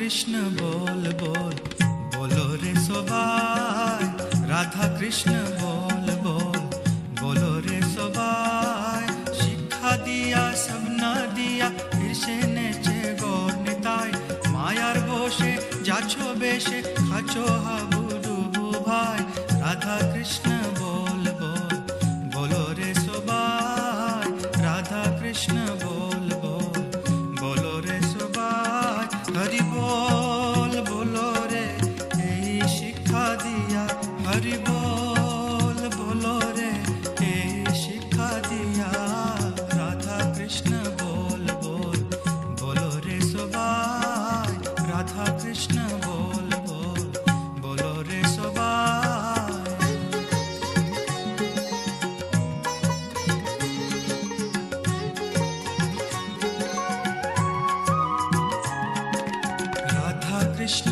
कृष्ण बोल बोल बोलो रे सबाई, राधा कृष्ण बोल बोल बोलो रे सबाई। शिक्षा दिया सब ना दिया फिर से नेचे गौर निताई, मायार बोशे जाछो बेशे खाचो हाबुडुबु भाई। राधा कृष्ण बोल बोल बोलो रे सबाई, राधा कृष्ण बोल बोल बोलो रे सबाई। हरि बोल बोलो रे এই শিক্ষা দিয়া, হরি বল বলো রে এই শিক্ষা দিয়া। রাধা কৃষ্ণ বল বল বলো রে সবাই, রাধা কৃষ্ণ বল বল বলো রে সবাই। রাধা কৃষ্ণ